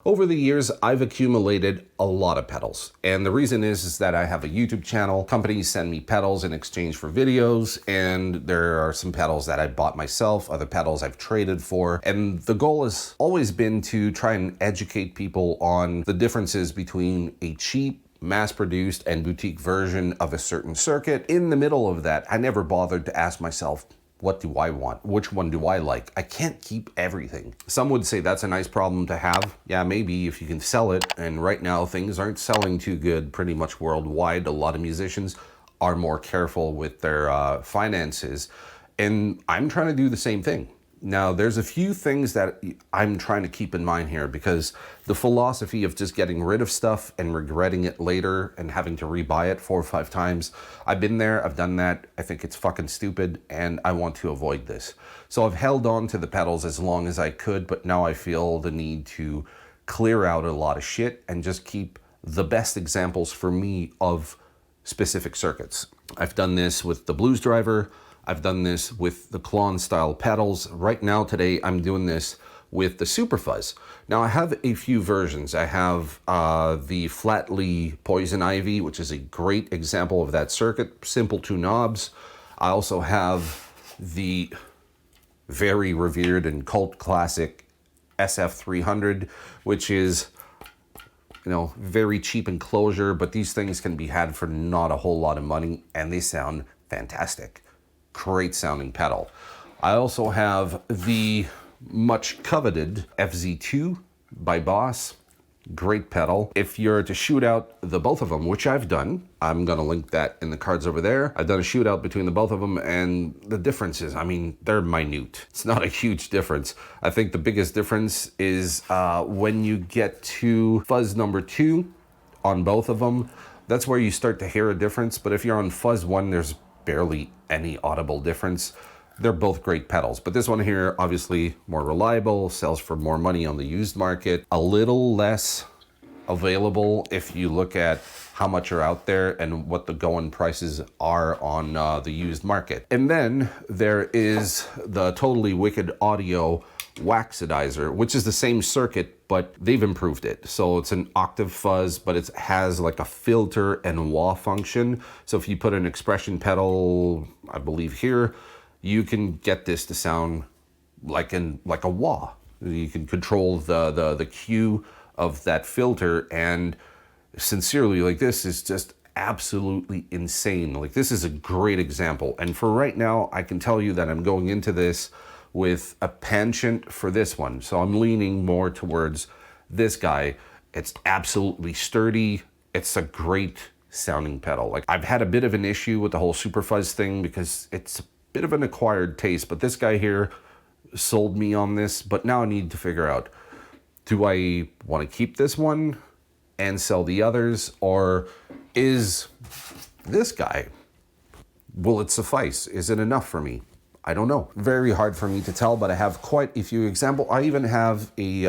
Over the years, I've accumulated a lot of pedals. And the reason is that I have a YouTube channel. Companies send me pedals in exchange for videos. And there are some pedals that I bought myself, other pedals I've traded for. And the goal has always been to try and educate people on the differences between a cheap, mass-produced and boutique version of a certain circuit. In the middle of that, I never bothered to ask myself, what do I want? Which one do I like? I can't keep everything. Some would say that's a nice problem to have. Yeah, maybe if you can sell it. And right now things aren't selling too good pretty much worldwide. A lot of musicians are more careful with their finances. And I'm trying to do the same thing. Now, there's a few things that I'm trying to keep in mind here, because the philosophy of just getting rid of stuff and regretting it later and having to rebuy it 4 or 5 times, I've been there, I've done that. I think it's fucking stupid and I want to avoid this. So I've held on to the pedals as long as I could, but now I feel the need to clear out a lot of shit and just keep the best examples for me of specific circuits. I've done this with the Blues Driver. I've done this with the Klon style pedals. Right now, today, I'm doing this with the Super Fuzz. Now, I have a few versions. I have the Flattley Poison Ivy, which is a great example of that circuit. Simple 2 knobs. I also have the very revered and cult classic SF300, which is, you know, very cheap enclosure, but these things can be had for not a whole lot of money, and they sound fantastic. Great sounding pedal. I also have the much coveted FZ2 by Boss. Great pedal. If you're to shoot out the both of them, which I've done, I'm gonna link that in the cards over there. I've done a shootout between the both of them, and the differences, I mean, they're minute. It's not a huge difference. I think the biggest difference is when you get to fuzz number 2 on both of them, that's where you start to hear a difference. But if you're on fuzz 1, there's barely any audible difference. They're both great pedals, but this one here, obviously more reliable, sells for more money on the used market, a little less available if you look at how much are out there and what the going prices are on the used market. And then there is the totally wicked audio Wahxidizer, which is the same circuit, but they've improved it. So it's an octave fuzz, but it has like a filter and wah function. So if you put an expression pedal, I believe here, you can get this to sound like a wah. You can control the cue of that filter, and sincerely, like, this is just absolutely insane. Like, this is a great example. And for right now, I can tell you that I'm going into this with a penchant for this one. So I'm leaning more towards this guy. It's absolutely sturdy. It's a great sounding pedal. Like, I've had a bit of an issue with the whole Super Fuzz thing because it's a bit of an acquired taste, but this guy here sold me on this. But now I need to figure out, do I want to keep this one and sell the others, or is this guy, will it suffice? Is it enough for me? I don't know. Very hard for me to tell, but I have quite a few examples. I even have a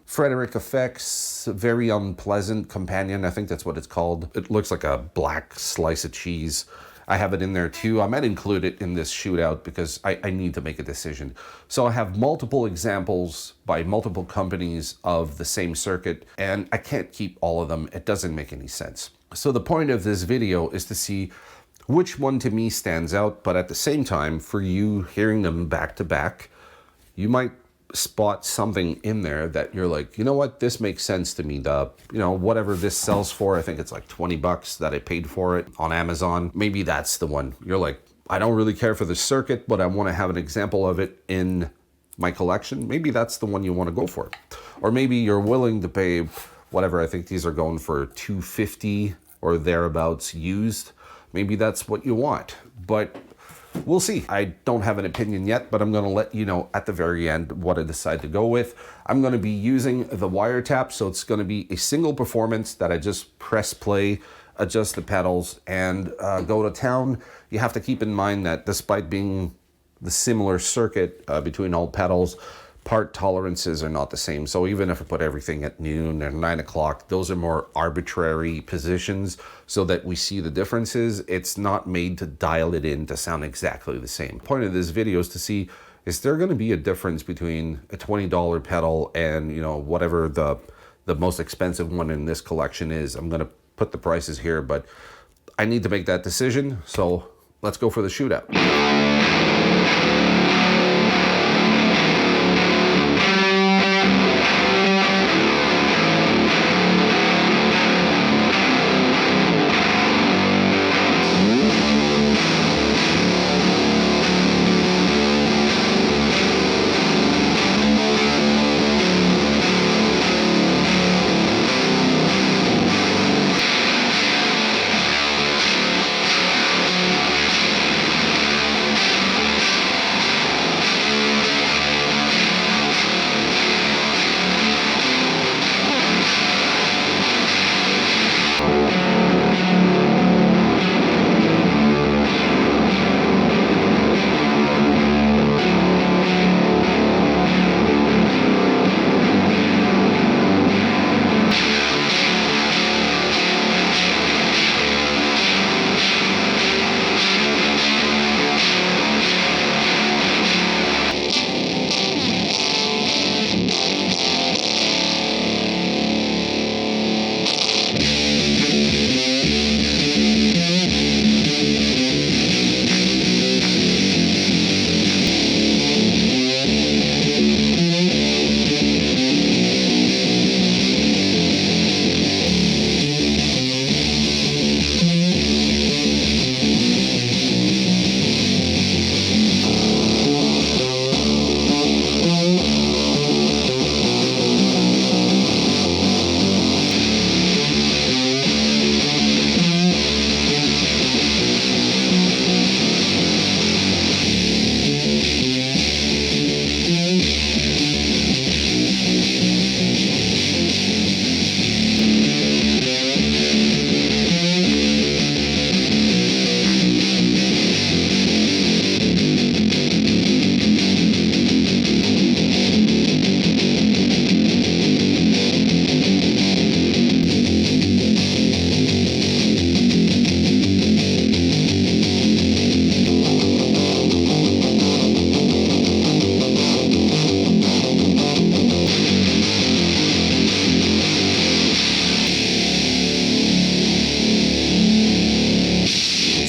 Frederic Effects Very Unpleasant Companion. I think that's what it's called. It looks like a black slice of cheese. I have it in there too. I might include it in this shootout because I need to make a decision. So I have multiple examples by multiple companies of the same circuit, and I can't keep all of them. It doesn't make any sense. So the point of this video is to see which one to me stands out, but at the same time, for you hearing them back to back, you might spot something in there that you're like, you know what, this makes sense to me. Whatever this sells for, I think it's like 20 bucks that I paid for it on Amazon. Maybe that's the one. You're like, I don't really care for the circuit, but I want to have an example of it in my collection. Maybe that's the one you want to go for. Or maybe you're willing to pay whatever. I think these are going for $250 or thereabouts used. Maybe that's what you want, but we'll see. I don't have an opinion yet, but I'm going to let you know at the very end what I decide to go with. I'm going to be using the wiretap, so it's going to be a single performance that I just press play, adjust the pedals, and go to town. You have to keep in mind that despite being the similar circuit between all pedals, part tolerances are not the same. So even if I put everything at noon or 9 o'clock, those are more arbitrary positions so that we see the differences. It's not made to dial it in to sound exactly the same. The point of this video is to see is there going to be a difference between a $20 pedal and, you know, whatever the most expensive one in this collection is. I'm going to put the prices here, but I need to make that decision. So let's go for the shootout.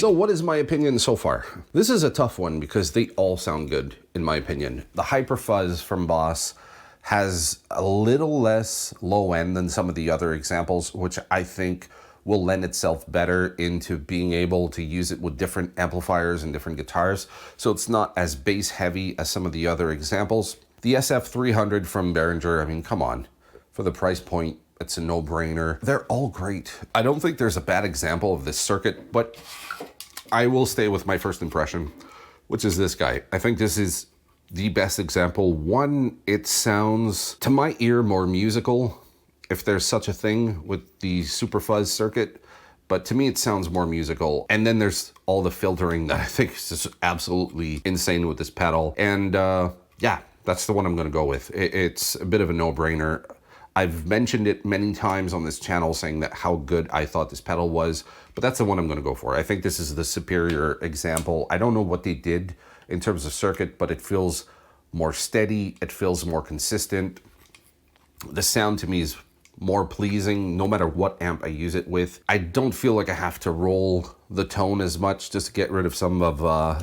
So what is my opinion so far? This is a tough one because they all sound good, in my opinion. The Hyper Fuzz from Boss has a little less low end than some of the other examples, which I think will lend itself better into being able to use it with different amplifiers and different guitars. So it's not as bass heavy as some of the other examples. The SF300 from Behringer, I mean, come on. For the price point, it's a no-brainer. They're all great. I don't think there's a bad example of this circuit, but I will stay with my first impression, which is this guy. I think this is the best example. One, it sounds, to my ear, more musical, if there's such a thing with the Super Fuzz circuit. But to me, it sounds more musical. And then there's all the filtering that I think is just absolutely insane with this pedal. And yeah, that's the one I'm gonna go with. It's a bit of a no-brainer. I've mentioned it many times on this channel saying that how good I thought this pedal was, but that's the one I'm gonna go for. I think this is the superior example. I don't know what they did in terms of circuit, but it feels more steady. It feels more consistent. The sound to me is more pleasing no matter what amp I use it with. I don't feel like I have to roll the tone as much just to get rid of some of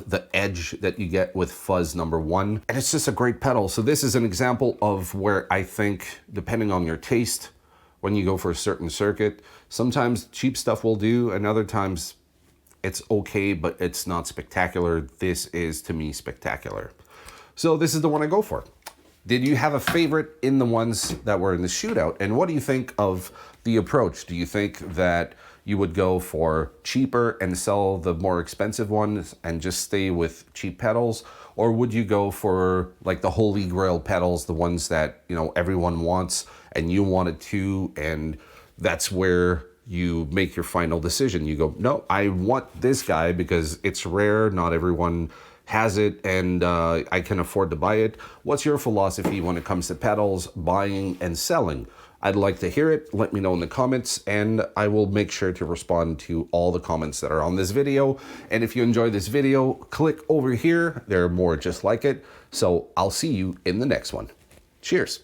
the edge that you get with Fuzz #1. And it's just a great pedal. So this is an example of where I think, depending on your taste, when you go for a certain circuit, sometimes cheap stuff will do, and other times it's okay, but it's not spectacular. This is, to me, spectacular. So this is the one I go for. Did you have a favorite in the ones that were in the shootout? And what do you think of the approach? Do you think that you would go for cheaper and sell the more expensive ones and just stay with cheap pedals? Or would you go for like the holy grail pedals, the ones that, you know, everyone wants and you want it too, and that's where you make your final decision? You go, no, I want this guy because it's rare, not everyone has it, and I can afford to buy it. What's your philosophy when it comes to pedals, buying and selling? I'd like to hear it. Let me know in the comments, and I will make sure to respond to all the comments that are on this video. And if you enjoyed this video, click over here. There are more just like it. So I'll see you in the next one. Cheers.